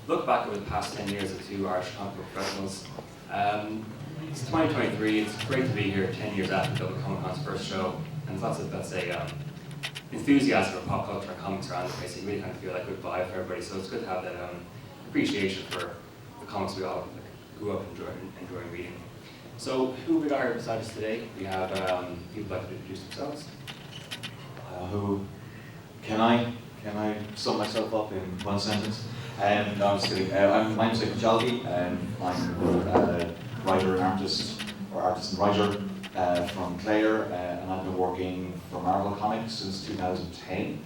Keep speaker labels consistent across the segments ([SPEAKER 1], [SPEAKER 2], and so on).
[SPEAKER 1] look back over the past 10 years of two Irish comic book professionals. It's 2023, it's great to be here 10 years after Dublin Comic Con's first show, and there's lots of, let's say, enthusiasm for pop culture and comics around the place. You really kind of feel like good vibe for everybody, so it's good to have that appreciation for the comics we all grew up enjoying reading. So, who we got here beside us today? We have people like to introduce themselves.
[SPEAKER 2] Can I sum myself up in one sentence? No, I'm just kidding. My name's Declan Shalvey. I'm a writer and artist, or artist and writer from Clare, and I've been working for Marvel Comics since 2010.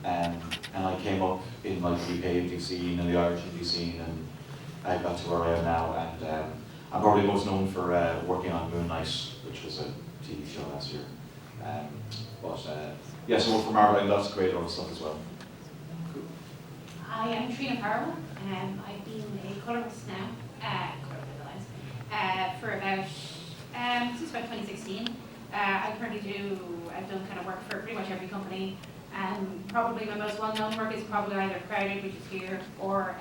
[SPEAKER 2] And I came up in like the UK indie scene and the Irish indie scene, and I got to where I am now. And I'm probably most known for working on Moon Knight, which was a TV show last year. Yeah, so work for Marvel and lots of great other stuff as well.
[SPEAKER 3] I am Triona Farrell. I've been a colourist now, for about since about 2016. I've done kind of work for pretty much every company. Probably my most well-known work is probably either Crowded, which is here, or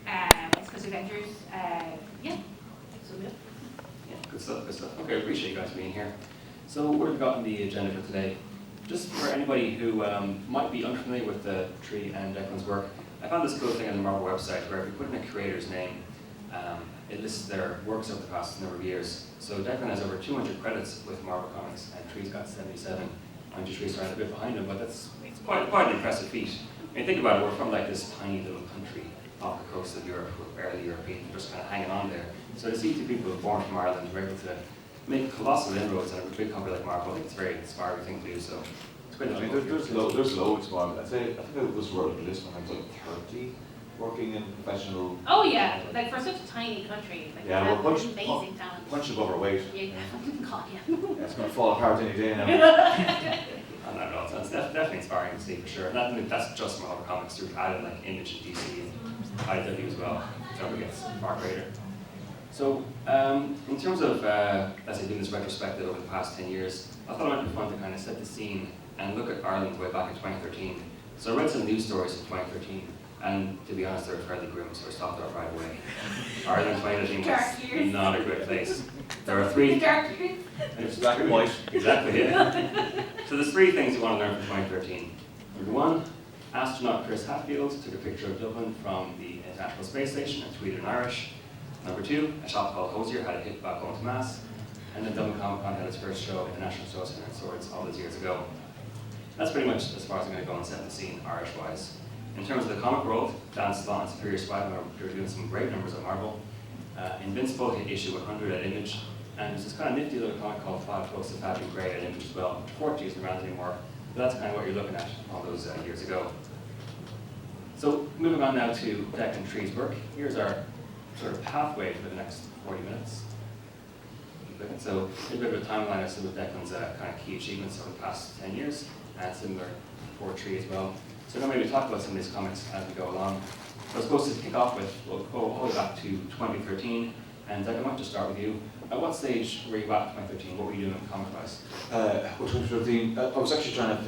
[SPEAKER 3] West Coast Adventures. Yeah, so good.
[SPEAKER 1] Yeah, good stuff, good stuff. Okay, I appreciate you guys being here. So what have we got on the agenda for today? Just for anybody who might be unfamiliar with Tree and Declan's work, I found this cool thing on the Marvel website where if you put in a creator's name, it lists their works over the past number of years. So Declan has over 200 credits with Marvel Comics, and Tree's got 77. I'm just racing around a bit behind him, but it's quite an impressive feat. I mean, think about it, we're from like this tiny little country off the coast of Europe, we're barely European, we're just kind of hanging on there. So to see two people born from Ireland who are able to make colossal inroads in a big company like Marvel, I think it's a very inspiring thing to do. So it's great.
[SPEAKER 2] I mean, there's loads more. I think it was wrote the list when I was like 30 working in professional.
[SPEAKER 3] Oh yeah, like for such a tiny country, like
[SPEAKER 2] yeah, we're
[SPEAKER 3] amazing talent.
[SPEAKER 2] Bunch of overweight.
[SPEAKER 3] Yeah, God, yeah.
[SPEAKER 2] Yeah, it's going to fall apart any day now.
[SPEAKER 1] I don't know, it's definitely inspiring to see for sure. And that's just Marvel Comics. We've added like Image and DC and IW as well. So it gets far greater. So, in terms of, let's say, doing this retrospective over the past 10 years, I thought it might be fun to kind of set the scene and look at Ireland way back in 2013. So I read some news stories from 2013, and to be honest, they were fairly grim, so I stopped that right away. Ireland 2013 was not a great place. There are three...
[SPEAKER 3] Dark years.
[SPEAKER 2] It's black and white.
[SPEAKER 1] Exactly, yeah. So there's three things you want to learn from 2013. Number one, astronaut Chris Hadfield took a picture of Dublin from the International Space Station and tweeted in Irish. Number two, a shop called Hosier had a hit back home to Mass, and then Dublin Comic Con had its first show at the National Association of Swords all those years ago. That's pretty much as far as I'm going to go and set the scene, Irish-wise. In terms of the comic world, Dan Slott and Superior Spider-Man are doing some great numbers at Marvel. Invincible hit issue 100 at Image, and there's this kind of nifty little comic called Five Close to Fabian Gray at Image as well, which 40 isn't around anymore, but that's kind of what you're looking at all those years ago. So moving on now to Declan and Tree's work, here's our sort of pathway for the next 40 minutes. So a bit of a timeline of some of Declan's kind of key achievements over the past 10 years, and similar for Tree as well. So now maybe talk about some of these comics as we go along. So I suppose to kick off with, we'll go all the way back to 2013, and Declan, I might just start with you. At what stage were you at in 2013? What were you doing comic-wise?
[SPEAKER 2] 2013, I was actually trying to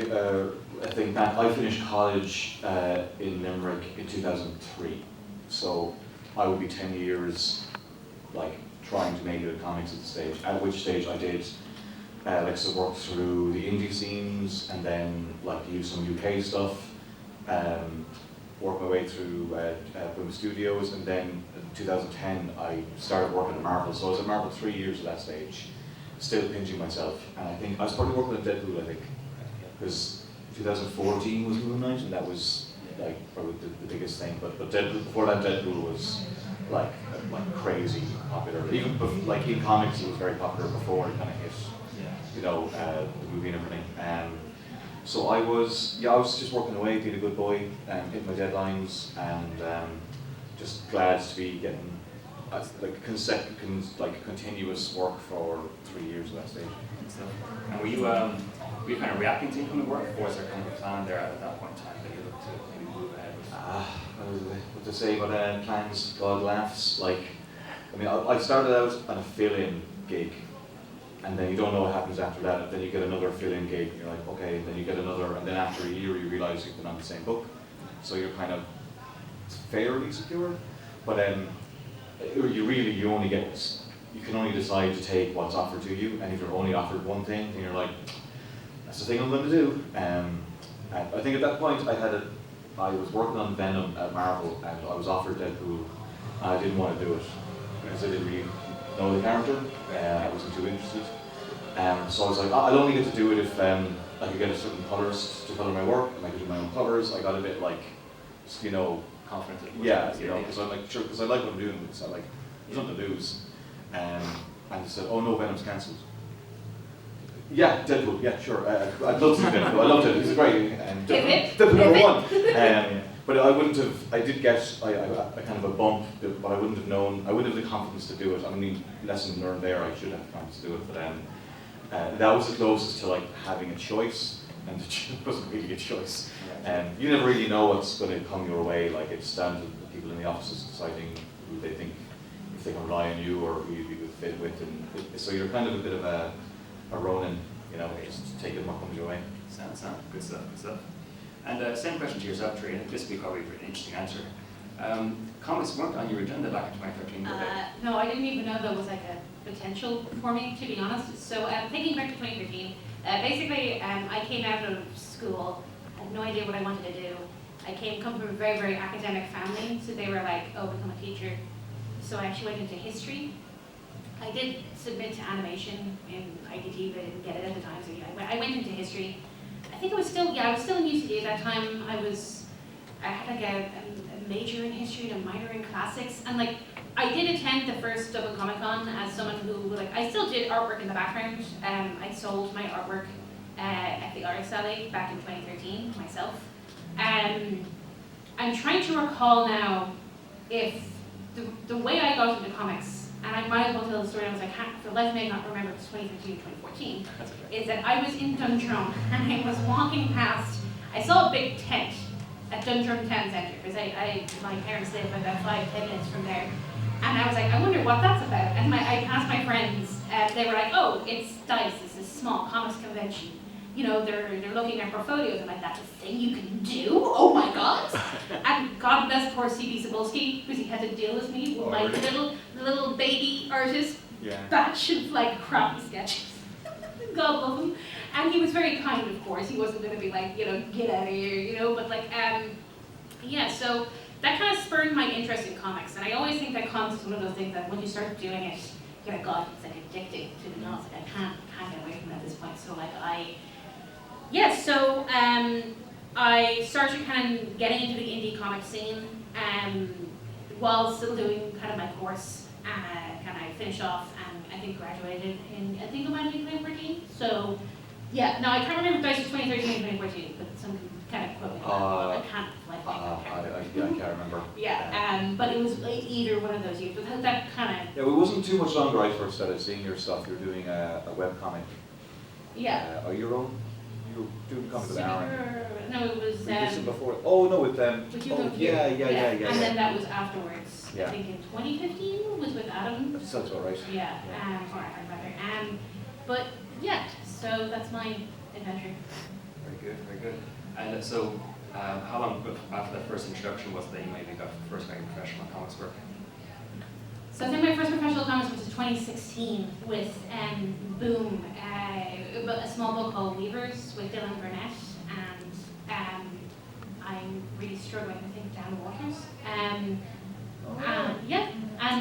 [SPEAKER 2] think back. I finished college in Limerick in 2003, so I would be 10 years, like, trying to make it in comics at the stage, at which stage I did, work through the indie scenes, and then, use some UK stuff, work my way through Boom Studios, and then in 2010 I started working at Marvel, so I was at Marvel 3 years at that stage, still pinching myself, and I think, I was probably working on Deadpool, I think, because 2014 was Moon Knight, and that was, probably the biggest thing, but Deadpool, before that Deadpool was, like crazy popular. Even in comics, it was very popular before it kind of hit, the movie and everything. So I was just working away, being a good boy, hitting my deadlines, and just glad to be getting continuous work for 3 years at that stage.
[SPEAKER 1] And were you kind of reacting to incoming work, or was there kind of a plan there at that point in time that you looked to maybe move ahead with?
[SPEAKER 2] What to say about plans, God laughs. I started out on a fill-in gig, and then you don't know what happens after that, and then you get another fill-in gig, and you're like, okay, and then you get another, and then after a year you realise you've been on the same book, so you're kind of fairly secure, but you only get this. You can only decide to take what's offered to you, and if you're only offered one thing, then you're like, that's the thing I'm going to do. And I think at that point I was working on Venom at Marvel, and I was offered Deadpool. I didn't want to do it because I didn't really know the character. I wasn't too interested. So I was like, I'll only get to do it if I could get a certain colorist to color my work, and I could do my own colors. I got a bit like, you know,
[SPEAKER 1] Confident.
[SPEAKER 2] yeah, you know, because I'm like, sure, because I like what I'm doing. So like, there's nothing to lose. And they said, oh no, Venom's cancelled. Yeah, Deadpool, yeah, sure. I'd love to do Deadpool. I loved it. He's great. And Deadpool #1. But I wouldn't have. I did get a kind of a bump, but I wouldn't have known. I wouldn't have the confidence to do it. I mean, lesson learned there. I should have the confidence to do it. But that was the closest to like having a choice, and it wasn't really a choice. You never really know what's going to come your way. Like it's down to the people in the offices deciding who they think, if they can rely on you or who you'd be a good fit with, and so you're kind of a bit of a Ronin, you know, just take it what comes your way.
[SPEAKER 1] Sounds good stuff, good stuff. And same question to yourself, Triona. This would be probably an interesting answer. Comics weren't on your agenda back in 2013, were they?
[SPEAKER 3] No, I didn't even know there was like a potential for me, to be honest. So thinking back to 2013, basically I came out of school, had no idea what I wanted to do. I come from a very, very academic family, so they were like, oh, become a teacher. So I actually went into history. I did submit to animation in IDT, but I didn't get it at the time, so yeah, I went into history. I think I was still in UCD at that time. I had like a major in history and a minor in classics, and like I did attend the first Dublin Comic Con as someone who like I still did artwork in the background. I sold my artwork at the Art Sally back in 2013 myself. I'm trying to recall now if the way I got into comics, and I might as well tell the story, I was like, for the life of me I cannot remember if it's 2013 or 2014, is that I was in Dundrum and I was walking past, I saw a big tent at Dundrum Town Centre, because my parents live about 5-10 minutes from there, and I was like, I wonder what that's about, and I passed my friends, and they were like, oh, it's DICE, it's a small comics convention. You know, they're looking at portfolios, and like, that's a thing you can do? Oh my god! And God bless poor C.B. Cebulski, because he had to deal with me with my little baby artist batch of like crappy sketches. God love him. And he was very kind, of course. He wasn't going to be like, you know, get out of here, you know. But like, yeah. So that kind of spurred my interest in comics, and I always think that comics is one of those things that when you start doing it, you're like, God, it's like addicting to be honest. Like I can't get away from it at this point. So like so I started kind of getting into the indie comic scene while still doing kind of my course. Kind of finished off and I think graduated in, I think it might have been 2014. So yeah, no, I can't remember if it was 2013 or 2014, but some kind of quote me on that. I can't like
[SPEAKER 2] I can't remember.
[SPEAKER 3] Yeah, but it was like either one of those years. But that kind of.
[SPEAKER 2] Yeah, it wasn't too much longer I first started seeing your stuff. You're doing a webcomic.
[SPEAKER 3] Yeah.
[SPEAKER 2] Are you your own? You were doing comics with Aaron.
[SPEAKER 3] No, it was.
[SPEAKER 2] This is before. Oh no, with them. Yeah.
[SPEAKER 3] And then that was afterwards.
[SPEAKER 2] Yeah.
[SPEAKER 3] I think in 2015 was with Adam.
[SPEAKER 2] That sounds about right.
[SPEAKER 3] Yeah. Or Aaron rather. But yeah, so that's my adventure.
[SPEAKER 1] Very good. And so, how long after that first introduction was that you maybe got first very professional comics work?
[SPEAKER 3] So I think my first professional comics was in 2016 with Boom, a small book called Weavers with Dylan Burnett, and I'm really struggling, I think, Dan Waters. And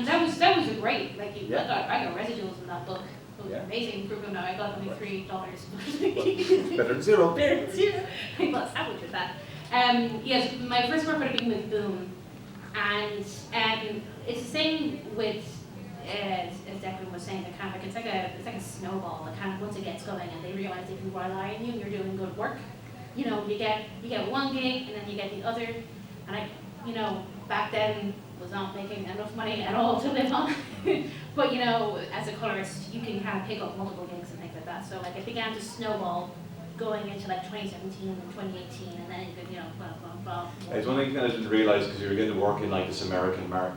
[SPEAKER 3] that was a great, like, I got residuals in that book. It was amazing for Boom. Now I got only $3.
[SPEAKER 2] Better than zero.
[SPEAKER 3] Better than zero. I got sandwich with that. Yes, my first work would have been with Boom. And it's the same with, as Declan was saying, the kind of like it's like a snowball. That kind of once it gets going and they realize they can rely on you, you're doing good work. You know, you get one gig and then you get the other. And I, you know, back then was not making enough money at all to live on. But you know, as a colorist, you can kind of pick up multiple gigs and things like that. So like it began to snowball going into like 2017 and 2018, and then you know, blah.
[SPEAKER 2] It's one thing I didn't realize because you were getting to work in like this American, art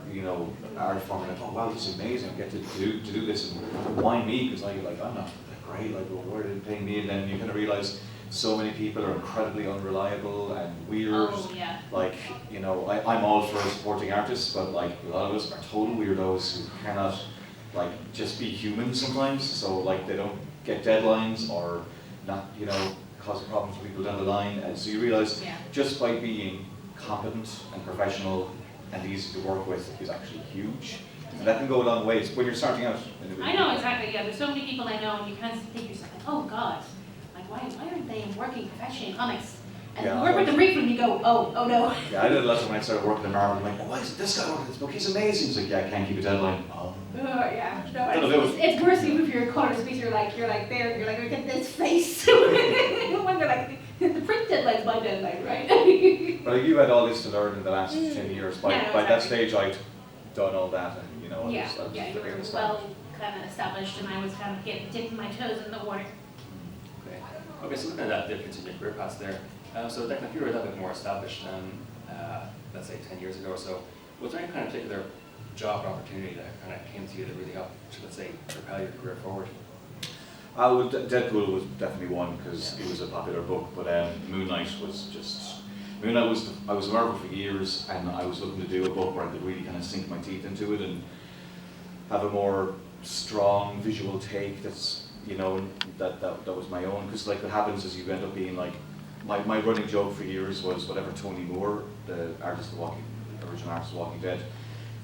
[SPEAKER 2] form, and I thought, wow, this is amazing. I get to do this, and why me? Because I'm not that great. Like, well, why are they paying me? And then you kind of realize so many people are incredibly unreliable and weird.
[SPEAKER 3] Oh, yeah.
[SPEAKER 2] Like, you know, I'm all for supporting artists, but like a lot of us are total weirdos who cannot like just be human sometimes. So like they don't get deadlines or not, you know, causing problems for people down the line. And so you realise just by being competent and professional and easy to work with is actually huge. And that can go a long way when you're starting out.
[SPEAKER 3] I know, exactly, yeah. There's so many people I know and you kind of think yourself, like, oh God, like why aren't they working professionally in comics? And you work with the brief and you go, oh no.
[SPEAKER 2] Yeah, I did a lot when I started working in Marvel. I'm like, oh, why is this guy working this book? He's amazing. He's like, yeah, I can't keep a deadline. Oh.
[SPEAKER 3] Yeah, no, it's worse even if you're a colour space, you're like, look at this face. When they're like, the print deadline's my deadline, right?
[SPEAKER 2] But like, you had all this to learn in the last 10 years. By that stage, I'd done all that, and you know,
[SPEAKER 3] you
[SPEAKER 2] very
[SPEAKER 3] were well kind of established, and I was kind of dipping my toes in the water.
[SPEAKER 1] Okay, so looking at that difference in your career paths there, so Declan, if you were a little bit more established than, let's say, 10 years ago or so, was there any kind of particular job or opportunity that kind of came to you that really helped to, let's say, propel your career forward?
[SPEAKER 2] Well, Deadpool was definitely one because it was a popular book, but Moon Knight was just... I was a Marvel for years, and I was looking to do a book where I could really kind of sink my teeth into it and have a more strong visual take that's, you know, that was my own. Because like what happens is you end up being like, my running joke for years was whatever Tony Moore, the artist of original artist of Walking Dead,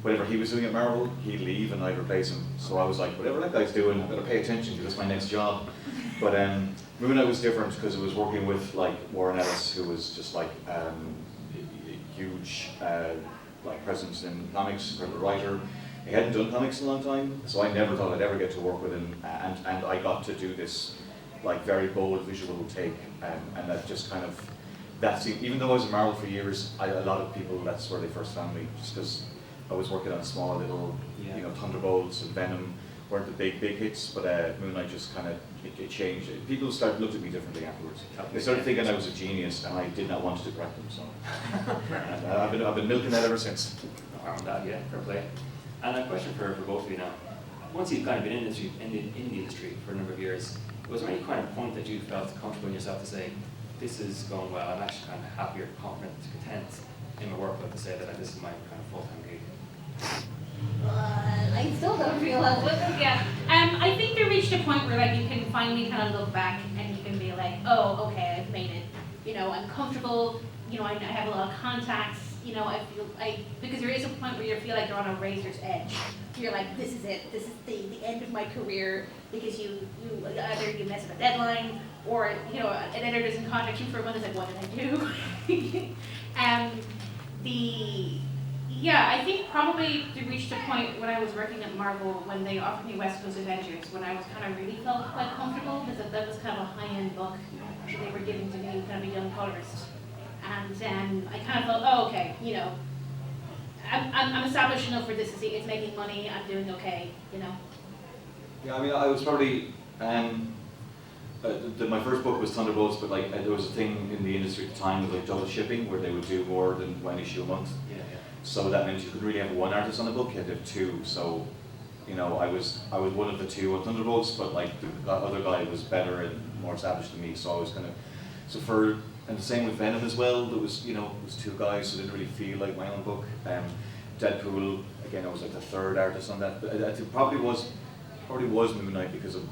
[SPEAKER 2] whatever he was doing at Marvel, he'd leave and I'd replace him. So I was like, whatever that guy's doing, I better pay attention because that's my next job. But Moon Knight was different because it was working with like Warren Ellis, who was just like a huge like presence in comics, incredible writer. He hadn't done comics in a long time, so I never thought I'd ever get to work with him. And I got to do this like very bold visual take, and that just kind of, that seemed, even though I was in Marvel for years, a lot of people, that's where they first found me, just because I was working on small little, you know, Thunderbolts and Venom weren't the big hits, but Moon Knight just kind of, it changed. People looked at me differently afterwards. They started thinking I was a genius, and I did not want to correct them, so. And, I've been milking that ever since.
[SPEAKER 1] No harm in that, yeah, fair play. And a question for both of you now. Once you've kind of been in the industry for a number of years, was there any kind of point that you felt comfortable in yourself to say, this is going well, I'm actually kind of happier, confident, content in my work, but to say that this is my kind of full-time gig?
[SPEAKER 3] I still don't feel that. Yeah. I think they reached a point where like you can finally kind of look back and you can be like, oh, okay, I've made it. You know, I'm comfortable. You know, I have a lot of contacts. You know, because there is a point where you feel like you're on a razor's edge. You're like, this is it. This is the end of my career, because you either you mess up a deadline, or you know, an editor doesn't contact you for a month. It's like, what did I do? I think probably they reached a point when I was working at Marvel when they offered me West Coast Avengers, when I was kind of really felt quite comfortable, because that was kind of a high-end book that they were giving to me, kind of a young colorist. And I kind of felt, oh, okay, you know, I'm established enough for this. It's making money. I'm doing okay, you know.
[SPEAKER 2] Yeah, I mean, I was probably my first book was Thunderbolts, but like there was a thing in the industry at the time with like double shipping, where they would do more than one issue a month.
[SPEAKER 1] Yeah.
[SPEAKER 2] So that meant you could really have one artist on the book. You had to have two. So, you know, I was one of the two on Thunderbolts, but like the other guy was better and more established than me. So I was kind of and the same with Venom as well. There was, you know, it was two guys, so it didn't really feel like my own book. Deadpool, again, I was like the third artist on that. But I think probably was Moon Knight, because it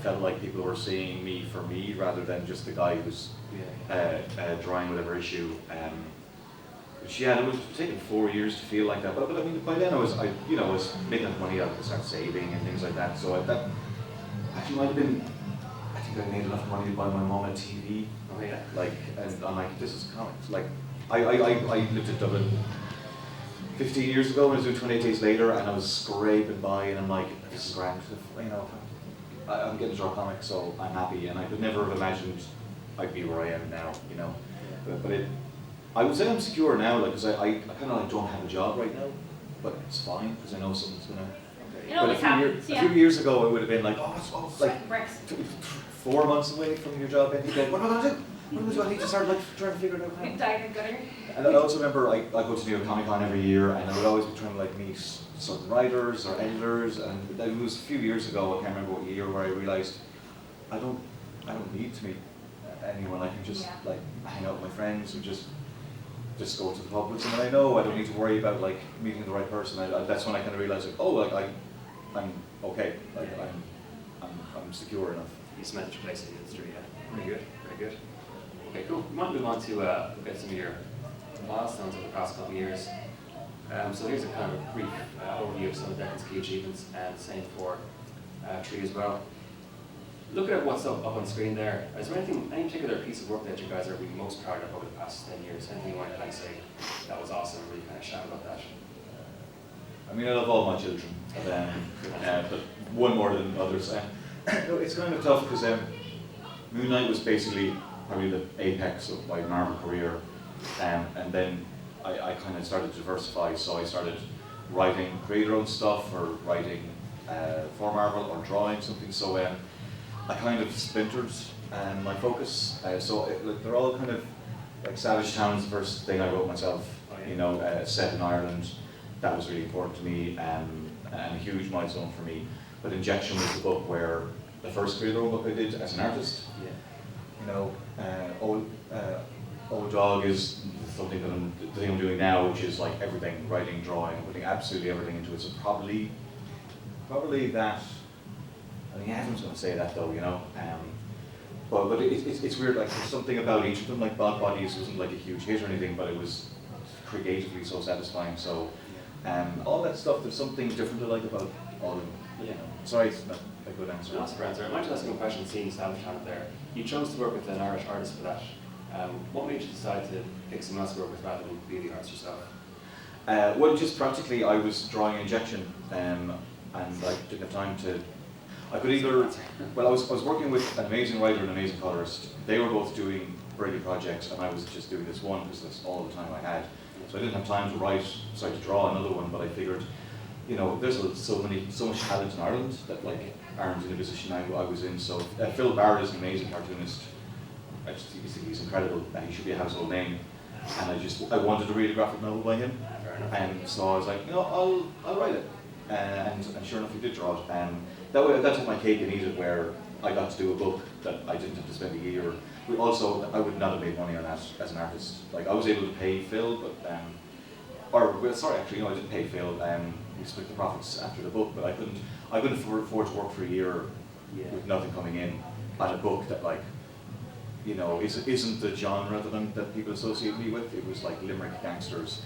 [SPEAKER 2] felt like people were seeing me for me rather than just the guy who's drawing whatever issue. Which, yeah, it was taking 4 years to feel like that. But I mean, by then I was making enough money, I could start saving and things like that. So that actually might have been. I think I made enough money to buy my mom a TV.
[SPEAKER 1] Oh yeah.
[SPEAKER 2] Like, and I'm like, this is comics. Like, I lived in Dublin 15 years ago, and I was doing 28 Days Later, and I was scraping by, and I'm like, this is grand. You know, I'm getting to draw comics, so I'm happy. And I could never have imagined I'd be where I am now. You know, but I would say I'm secure now, like, because I kind of like don't have a job right now, but it's fine because I know something's gonna.
[SPEAKER 3] It always happens.
[SPEAKER 2] A few years ago, it would have been like, oh, it's like 4 months away from your job, and you'd be like, what am I gonna do? What am I gonna do? I need to start like trying to figure it out.
[SPEAKER 3] Diamond gutter.
[SPEAKER 2] And I also remember I go to New York Comic Con every year, and I would always be trying to like meet certain writers or editors, and it was a few years ago, I can't remember what year, where I realized I don't need to meet anyone. I can just
[SPEAKER 3] Yeah.
[SPEAKER 2] like hang out with my friends and just go to the pub with someone I know. I don't need to worry about like meeting the right person. That's when I kind of realized like, oh, like I'm okay. Like I'm secure enough.
[SPEAKER 1] You cemented your place in the industry, yeah. Very good, very good. Okay, cool. We might move on to look at some of your milestones over the past couple of years. So here's a kind of brief overview of some of Declan's key achievements, and same for Tree as well. Looking at what's up on screen there, is there any particular piece of work that you guys are really most proud of over the past 10 years? Anything you want to kind of say that was awesome, really kind of shout about that?
[SPEAKER 2] I mean, I love all my children, but one more than others. No, it's kind of tough because Moon Knight was basically probably the apex of my Marvel career, and then I kind of started to diversify. So I started writing creator-owned stuff, or writing for Marvel, or drawing something. So I kind of splintered my focus. They're all kind of like Savage Town's the first thing I wrote myself.
[SPEAKER 1] Oh, yeah.
[SPEAKER 2] You know, set in Ireland. That was really important to me, and a huge milestone for me. But Injection was the book where the first creator-owned book I did as an artist.
[SPEAKER 1] Yeah.
[SPEAKER 2] You know, Old Dog is something that the thing I'm doing now, which is like everything, writing, drawing, putting absolutely everything into it. So probably that. I mean, everyone's going to say that though, you know. But it's weird. Like there's something about each of them. Like Bad Bodies wasn't like a huge hit or anything, but it was creatively so satisfying. So all that stuff. There's something different to like about all of them.
[SPEAKER 1] Yeah.
[SPEAKER 2] Sorry, it's not a good answer.
[SPEAKER 1] No, that's a fair answer. I might just ask you a question, seeing Savage Town up there. You chose to work with an Irish artist for that. What made you decide to pick someone else to work with rather than be the artist yourself?
[SPEAKER 2] Well, just practically, I was drawing Injection, and I didn't have time to. I could either. Well, I was working with an amazing writer and an amazing colorist. They were both doing brilliant projects, and I was just doing this one because that's all the time I had. So I didn't have time to write, so I had to draw another one. But I figured, you know, there's so much talent in Ireland that like aren't in a position I was in. So Phil Barrett is an amazing cartoonist. I just think he's incredible, and he should be a household name. And I wanted to read a graphic novel by him, and so I was like, you know, I'll write it. And sure enough, he did draw it. That took my cake and eat it, where I got to do a book that I didn't have to spend a year. Also, I would not have made money on that as an artist. Like I was able to pay Phil, but actually, no, I didn't pay Phil. We split the profits after the book, but I couldn't afford to work for a year with nothing coming in on a book that like, you know, isn't the genre that people associate me with. It was like Limerick gangsters,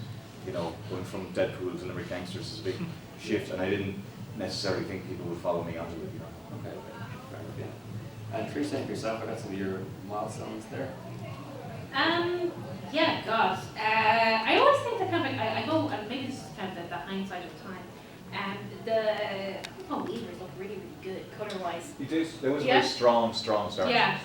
[SPEAKER 2] you know, going from Deadpool to Limerick gangsters is a big shift, and I didn't necessarily think people would follow me onto it, you know.
[SPEAKER 1] Okay, fair enough, yeah. And Trish, saying for yourself, I got some of your milestones there.
[SPEAKER 3] Yeah, God. I always think that kind of, I go, and maybe this is kind of the hindsight of time, the leaders look really, really good, colour-wise.
[SPEAKER 2] You did. There was a very strong start.
[SPEAKER 3] Yeah,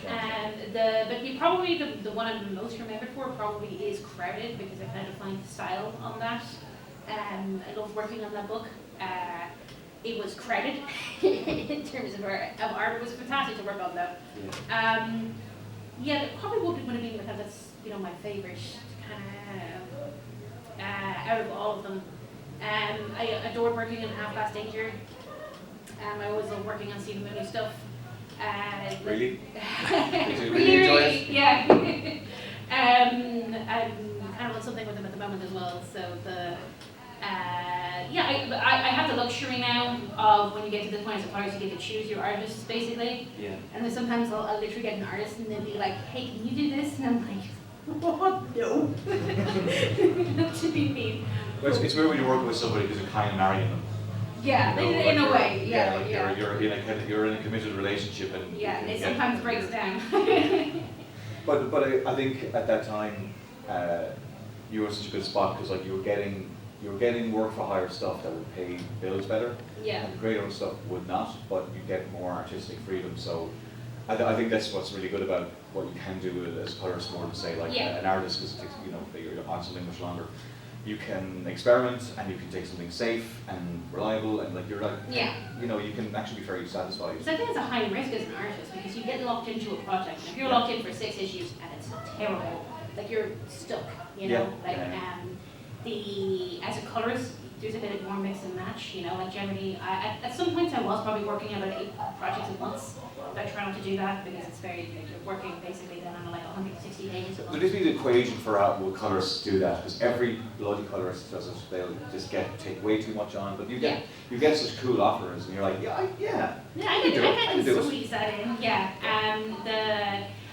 [SPEAKER 3] but you probably, the one I'm most remembered for probably is Crowded, because I kind of find the style on that. I love working on that book. It was crowded in terms of art. It was fantastic to work on though. Yeah, it probably would have been because that's, you know, my favourite kind of out of all of them. I adored working on Half Past Danger. I always love working on Stephen Mooney stuff.
[SPEAKER 2] Really?
[SPEAKER 3] Did
[SPEAKER 2] you really enjoy it?
[SPEAKER 3] Yeah. I'm kind of on something with them at the moment as well. So I have the luxury now of when you get to the point as a artist, you get to choose your artists basically.
[SPEAKER 1] Yeah.
[SPEAKER 3] And then sometimes I'll literally get an artist and they'll be like, hey, can you do this? And I'm like, oh, no. Not to be mean.
[SPEAKER 2] Well, it's weird when you work with somebody because you're kind of marrying them.
[SPEAKER 3] Yeah,
[SPEAKER 2] you know,
[SPEAKER 3] in a way,
[SPEAKER 2] You're in a committed relationship, and
[SPEAKER 3] it sometimes breaks down.
[SPEAKER 2] But I think at that time you were in such a good spot because like you were getting work for hire stuff that would pay bills better.
[SPEAKER 3] Yeah.
[SPEAKER 2] And the creative stuff would not, but you get more artistic freedom. So I think that's what's really good about what you can do as a colorist, more than say like an artist, because you know you're on something much longer. You can experiment and you can take something safe and reliable, and like you're like, you know, you can actually be very satisfied.
[SPEAKER 3] So I think it's a high risk as an artist because you get locked into a project. If you're locked in for 6 issues and it's terrible, like you're stuck, you know. As a colorist, there's a bit more mix and match, you know, like generally, at some points I was probably working on about 8 projects at once, but I try not to do that because it's very, like, you're working basically then on like 160 pages a
[SPEAKER 2] There
[SPEAKER 3] month.
[SPEAKER 2] needs to be the equation for how will colourists do that, because every bloody colourist does it. They'll just take way too much on, but you get such cool offers, and you're like,
[SPEAKER 3] Yeah, I
[SPEAKER 2] can do it, I
[SPEAKER 3] can
[SPEAKER 2] can do it.
[SPEAKER 3] squeeze that in,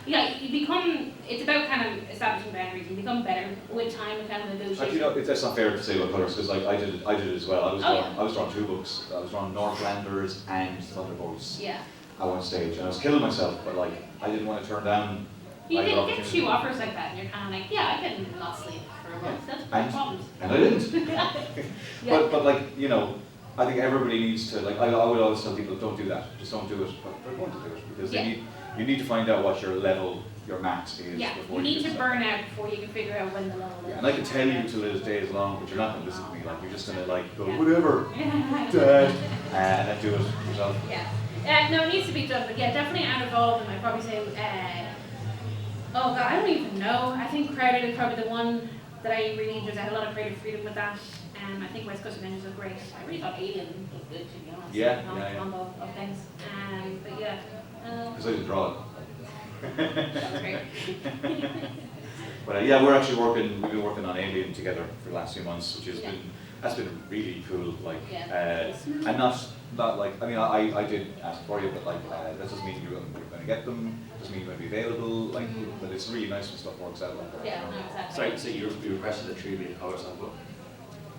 [SPEAKER 3] you become, it's about kind of establishing boundaries, you become better with time and kind of
[SPEAKER 2] Actually,
[SPEAKER 3] negotiation.
[SPEAKER 2] that's not fair to say about colours, because like I did it as well. I was drawing 2 books. I was drawing Northlanders and Thunderbolts
[SPEAKER 3] Yeah.
[SPEAKER 2] at one stage, and I was killing myself, but like I didn't want to turn down.
[SPEAKER 3] You
[SPEAKER 2] either
[SPEAKER 3] get
[SPEAKER 2] opportunity.
[SPEAKER 3] 2 offers like that and you're kind of like, yeah, I can not sleep for a month, that's no problem.
[SPEAKER 2] And I didn't.
[SPEAKER 3] Yeah.
[SPEAKER 2] But like, you know, I think everybody needs to, like, I would always tell people, don't do that, just don't do it, but they're going to do it, because you need to find out what your level, your max is
[SPEAKER 3] Yeah,
[SPEAKER 2] before
[SPEAKER 3] you need
[SPEAKER 2] can
[SPEAKER 3] to
[SPEAKER 2] start.
[SPEAKER 3] burn out before you can figure out when the level is.
[SPEAKER 2] Yeah, and I can tell you till this day is long, but you're not going to listen to me, like, you're just going to like, go,
[SPEAKER 3] Yeah.
[SPEAKER 2] whatever, Dad, and then do it yourself.
[SPEAKER 3] Yeah. No, it needs to be done, but yeah, definitely out of all of them, I'd probably say, oh god, I don't even know. I think Crowded is probably the one that I really enjoyed. I had a lot of creative freedom with that. I think West Coast Avengers was great. I really thought Alien was good, to be honest.
[SPEAKER 2] Yeah,
[SPEAKER 3] The combo of things. But yeah.
[SPEAKER 2] Because I didn't draw it.
[SPEAKER 3] That was great.
[SPEAKER 2] But yeah, we've been working on Alien together for the last few months, which that's been really cool, like, and not like, I mean, I did ask for you, but like, that doesn't mean you're going to get them, doesn't mean you're going to be available, like, but it's really nice when stuff works out like that.
[SPEAKER 3] Yeah, no, exactly.
[SPEAKER 1] Sorry, so you requested a tribute of colours on the book?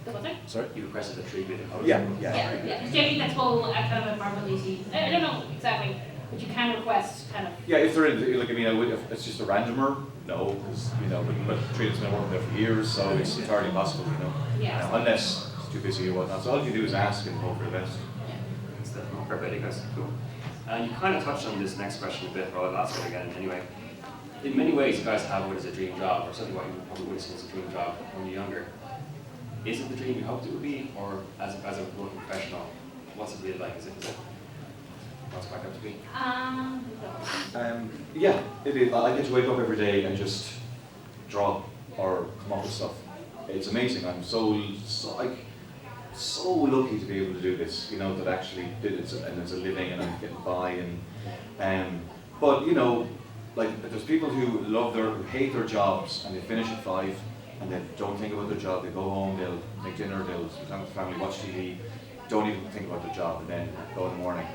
[SPEAKER 3] What's that?
[SPEAKER 2] Sorry?
[SPEAKER 1] You requested a tribute of colours
[SPEAKER 2] Yeah,
[SPEAKER 1] on the book?
[SPEAKER 3] Yeah. Because generally that's whole kind of a Marvel DC. I don't know exactly, but you can request kind of.
[SPEAKER 2] Yeah, if they're in, like, I mean, if it's just a randomer, no, because, you know, but Trina's been working there for years, so it's entirely possible, you know.
[SPEAKER 3] Yeah.
[SPEAKER 2] Unless it's too busy or whatnot. So all you do is ask and hope for the best.
[SPEAKER 1] It's the perfect, guys. Cool. And you kind of touched on this next question a bit, but I'll ask it again anyway. In many ways, you guys have what is a dream job, or something what you probably would have seen as a dream job when you're younger. Is it the dream you hoped it would be, or as a working professional, what's it really like? Is it what's it cracked up to be?
[SPEAKER 2] Yeah, it is. I get to wake up every day and just draw or come up with stuff. It's amazing. I'm so lucky to be able to do this. You know, that actually did it, and it's a living, and I'm getting by. But you know, like, there's people who hate their jobs, and they finish at 5, and they don't think about their job. They go home, they'll make dinner, they'll sit down with the family, watch TV, don't even think about their job, and then go in the morning.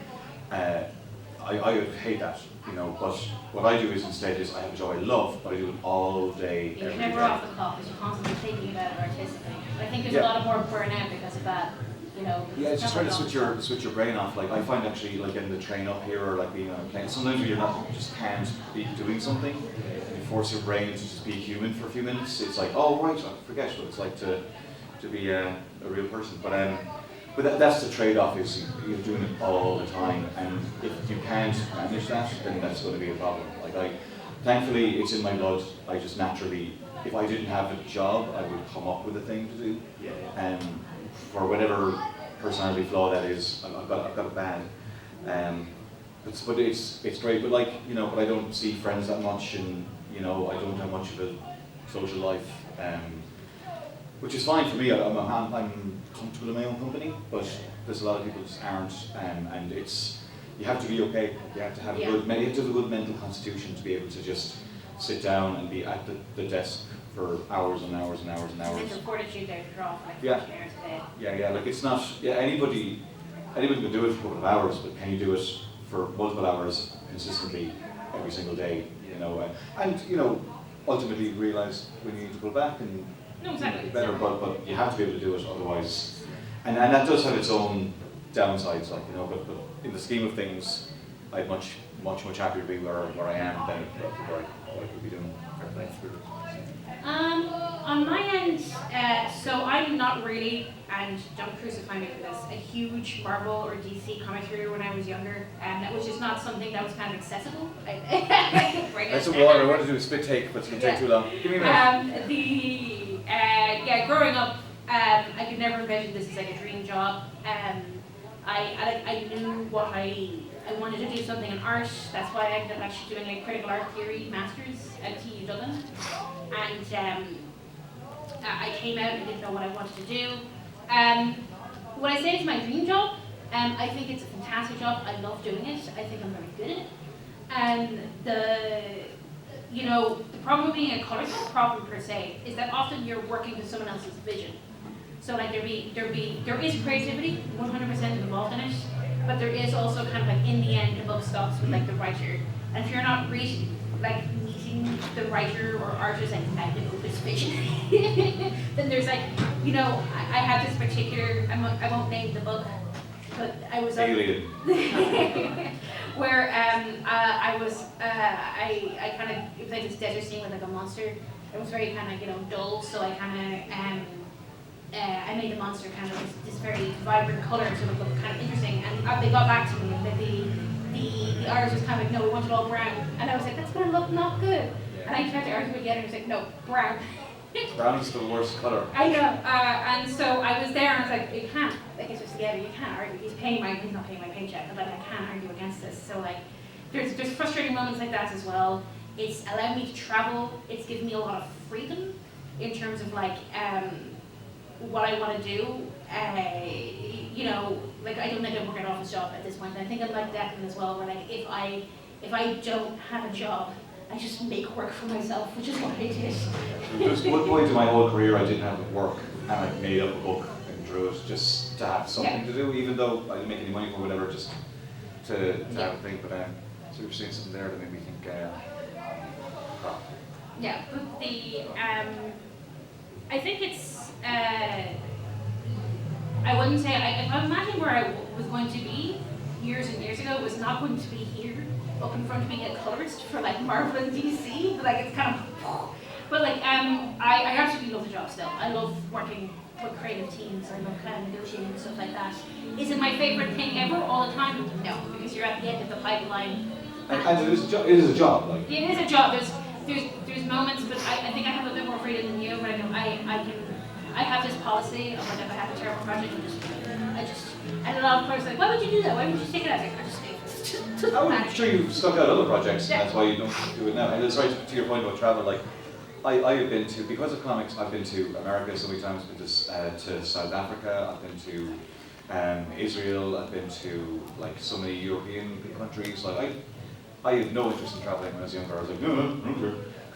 [SPEAKER 2] I would hate that, you know, but what I do is instead I have a job I love, but I do it all day,
[SPEAKER 3] You're
[SPEAKER 2] every
[SPEAKER 3] never
[SPEAKER 2] day.
[SPEAKER 3] off the clock because you're constantly thinking about it artistically. But I think there's a lot of more burnout because of that, you know.
[SPEAKER 2] Yeah, it's just trying to
[SPEAKER 3] never
[SPEAKER 2] switch your brain off. Like, I find actually, like, getting the train up here or like being on a plane, sometimes when you just can't be doing something, and you force your brain to just be human for a few minutes, it's like, oh right, I forget what it's like to be a real person. But that's the trade-off, is you're doing it all the time, and if you can't manage that, then that's going to be a problem. Like, thankfully, it's in my blood. I just naturally, if I didn't have a job, I would come up with a thing to do. For whatever personality flaw that is, I've got it bad. But it's great. But like, you know, but I don't see friends that much, and you know, I don't have much of a social life. Which is fine for me. I'm comfortable in my own company, but there's a lot of people who just aren't, and you have to be okay. You have to have a good mental constitution to be able to just sit down and be at the desk for hours and hours and hours and hours.
[SPEAKER 3] Mental fortitude there to draw for like 15 hours a day.
[SPEAKER 2] Yeah. Like, it's not. Yeah, anybody can do it for a couple of hours, but can you do it for multiple hours consistently every single day? You know, and you know, ultimately realize when you need to pull back and.
[SPEAKER 3] No, exactly.
[SPEAKER 2] Better, but you have to be able to do it, otherwise, and that does have its own downsides, like, you know. But in the scheme of things, I'd much happier to be where I am than what I could be doing.
[SPEAKER 3] On my end, so I'm not really, and don't crucify me for this, a huge Marvel or DC comic reader when I was younger, and that was just not something that was kind of accessible.
[SPEAKER 2] That's a water. I want to do a spit take, but it's going to take too long. Give me a minute.
[SPEAKER 3] Growing up, I could never envision this as like a dream job. I knew what I wanted to do something in art. That's why I ended up actually doing a critical art theory masters at TU Dublin. And I came out and didn't know what I wanted to do. When I say it's my dream job, I think it's a fantastic job. I love doing it. I think I'm very good at it. And the problem with being a colorist, problem per se, is that often you're working with someone else's vision. So like there is creativity, 100% involved in it, but there is also kind of like in the end the buck stops with like the writer. And if you're not meeting the writer or artist like magnanimous vision, then there's like, I have this particular, I won't name the book, but I was
[SPEAKER 2] Alien.
[SPEAKER 3] where I kind of, it was like this desert scene with like a monster. It was very kind of, dull, so I kind of, I made the monster kind of this very vibrant color so it looked kind of interesting. And they got back to me, that the artist was kind of like, no, we want it all brown. And I was like, that's going to look not good. And I tried to argue again, and he was like, no, brown.
[SPEAKER 2] Brown's the worst colour.
[SPEAKER 3] I know, and so I was there, and I was like, you can't, like, it's just together, you can't argue. He's not paying my paycheck, but I can't argue against this. So like, there's frustrating moments like that as well. It's allowed me to travel. It's given me a lot of freedom in terms of like what I want to do. Like I don't think I work an office job at this point. I think I'm like Declan as well, where like if I don't have a job, I just make work for myself, which is what I did.
[SPEAKER 2] There's one point in my whole career I didn't have work, and I made up a book and drew it just to have something to do, even though I didn't make any money for whatever, just to have a thing. But so you're saying something there that made me think.
[SPEAKER 3] Yeah, but I think it's. I wouldn't say, if I imagine where I was going to be years and years ago, it was not going to be here, up in front of being a colorist for like Marvel and DC, but like it's kind of, but like I absolutely love the job still. I love working with creative teams. I love kind of negotiating and stuff like that. Is it my favorite thing ever all the time? No, because you're at the end of the pipeline.
[SPEAKER 2] And it is a job. It is a job. Like.
[SPEAKER 3] It is a job. There's moments, but I think I have a bit more freedom than you. But I have this policy of like if I have a terrible project, and a lot of players are like, why would you do that? Why would you take it out? I just stay.
[SPEAKER 2] I'm sure you've stuck out other projects, and that's why you don't do it now. And it's right to your point about travel. Like, I have been to, because of comics, I've been to America so many times. I've been to South Africa. I've been to Israel. I've been to like so many European countries. Like I had no interest in traveling when I was younger. I was like, no.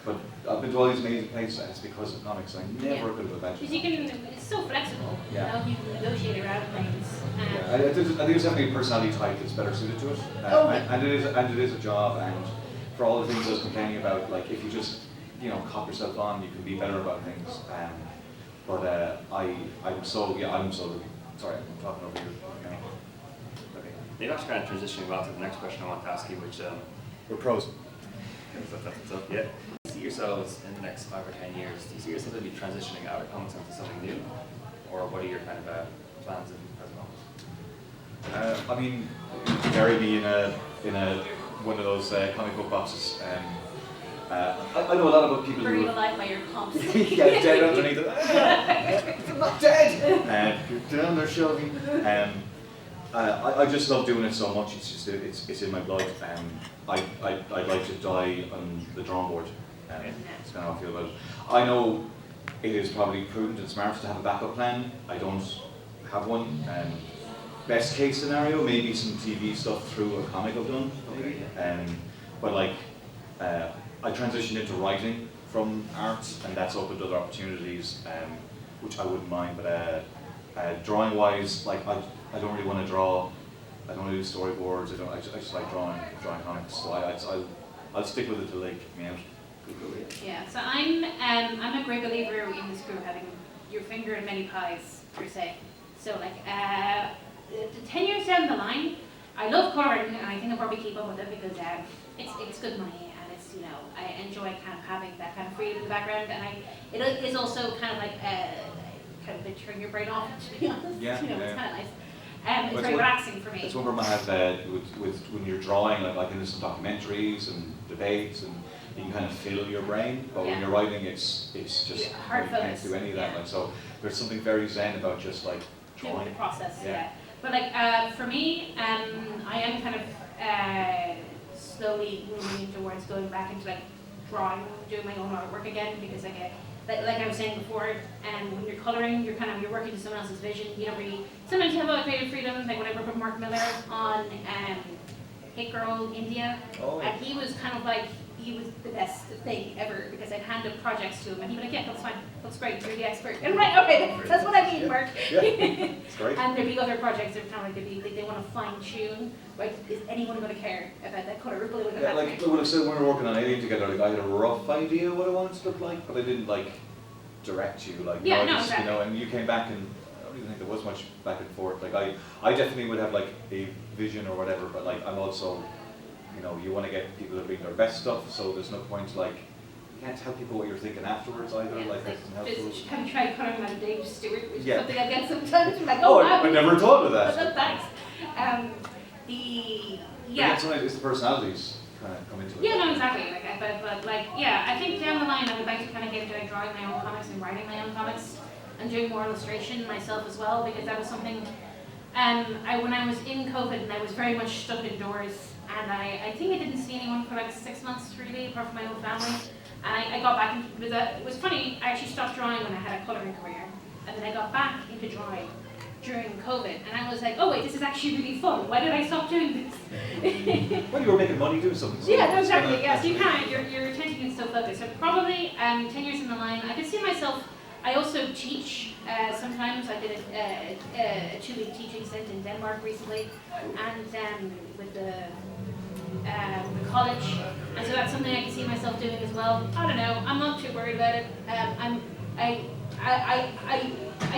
[SPEAKER 2] But I've been to all these amazing places, and it's because of comics. I never could have imagined.
[SPEAKER 3] Because it's so flexible.
[SPEAKER 2] Yeah.
[SPEAKER 3] You can negotiate around things.
[SPEAKER 2] I think there's definitely a personality type that's better suited to it. And it is a job. And for all the things I was complaining about, like if you just cop yourself on, you can be better about things. I'm so looking. Sorry, I'm talking over you. Okay.
[SPEAKER 1] You're actually kind of transitioning well to the next question I want to ask you, which
[SPEAKER 2] We're pros.
[SPEAKER 1] yeah. Do you see yourselves in the next 5 or 10 years? Do you see yourself maybe transitioning out of comics into something new, or what are your kind of plans at the moment?
[SPEAKER 2] I mean, bury me in a one of those comic book boxes. I know a lot about people
[SPEAKER 3] Buried
[SPEAKER 2] who
[SPEAKER 3] alive by your comps.
[SPEAKER 2] yeah, dead underneath it. I'm not dead. You're down there, Shalvey. I just love doing it so much. It's just it's in my blood. I'd like to die on the drawing board. That's kind of how I feel about it. I know it is probably prudent and smart to have a backup plan. I don't have one. Best case scenario, maybe some TV stuff through a comic I've done.
[SPEAKER 1] Okay.
[SPEAKER 2] But like, I transitioned into writing from art, and that's opened other opportunities, which I wouldn't mind. But drawing wise, like I don't really want to draw. I don't want to do storyboards. I just like drawing comics. So I'll stick with it till they kick me out.
[SPEAKER 3] Yeah. So I'm a great believer in this group having your finger in many pies per se. So like 10 years down the line, I love coloring, and I think I'll probably keep up with it because it's good money, and it's I enjoy kind of having that kind of freedom in the background, and it is also kind of like kind of turn your brain off, to be honest.
[SPEAKER 2] Yeah,
[SPEAKER 3] it's kind of nice. It's
[SPEAKER 2] Well,
[SPEAKER 3] very relaxing for me.
[SPEAKER 2] It's one problem I have with when you're drawing, like in some documentaries and debates, and you can kind of fill your brain, but when you're writing, it's just
[SPEAKER 3] hard
[SPEAKER 2] you can't
[SPEAKER 3] focus.
[SPEAKER 2] do any of that. Like so, there's something very zen about just like drawing.
[SPEAKER 3] The process,
[SPEAKER 2] Yeah.
[SPEAKER 3] But like for me, I am kind of slowly moving towards going back into like drawing, doing my own artwork again, because like like I was saying before, when you're colouring, you're working to someone else's vision. You don't really, sometimes you have a lot of creative freedom, like when I worked with Mark Miller on Hit Girl India, and he was kind of like, he was the best thing ever, because I'd hand up projects to him and he'd be like, yeah, that's fine, looks great, you're the expert. And right, okay, that's what I mean, Mark.
[SPEAKER 2] Yeah, it's great.
[SPEAKER 3] And there'd be other projects that kind of like they want to fine tune, like, is anyone going to care about that colour?
[SPEAKER 2] Yeah, like when we were working on Alien together, like I had a rough idea what I wanted to look like, but I didn't like direct you, like
[SPEAKER 3] yeah,
[SPEAKER 2] no,
[SPEAKER 3] no,
[SPEAKER 2] just,
[SPEAKER 3] exactly.
[SPEAKER 2] you know, and you came back and I don't even think there was much back and forth. Like I definitely would have like a vision or whatever, but like I'm also, you know, you want to get people to bring their best stuff, so there's no point like, you can't tell people what you're thinking afterwards either,
[SPEAKER 3] Yeah,
[SPEAKER 2] like that's helpful.
[SPEAKER 3] just have you tried colouring on Dave Stewart, which
[SPEAKER 2] Yeah.
[SPEAKER 3] is something I get sometimes, I'm like,
[SPEAKER 2] Oh,
[SPEAKER 3] wow.
[SPEAKER 2] I never thought of that.
[SPEAKER 3] Thanks. Yeah.
[SPEAKER 2] Sometimes it's the personalities kind of come into it.
[SPEAKER 3] Yeah, no, exactly. But like, yeah, I think down the line I would like to kind of get into drawing my own comics and writing my own comics and doing more illustration myself as well, because that was something. When I was in COVID and I was very much stuck indoors, and I think I didn't see anyone for like 6 months really, apart from my own family. And I got back into it. It was funny. I actually stopped drawing when I had a colouring career, and then I got back into drawing during COVID, and I was like, oh wait, this is actually really fun. Why did I stop doing this?
[SPEAKER 2] Well, you were making money doing something. So
[SPEAKER 3] Yeah, no, exactly. Yeah, so you can't. Your attention can still focus. So probably 10 years in the line, I could see myself. I also teach sometimes. I did a 2-week teaching stint in Denmark recently, and with the college, and so that's something I can see myself doing as well. I don't know. I'm not too worried about it. I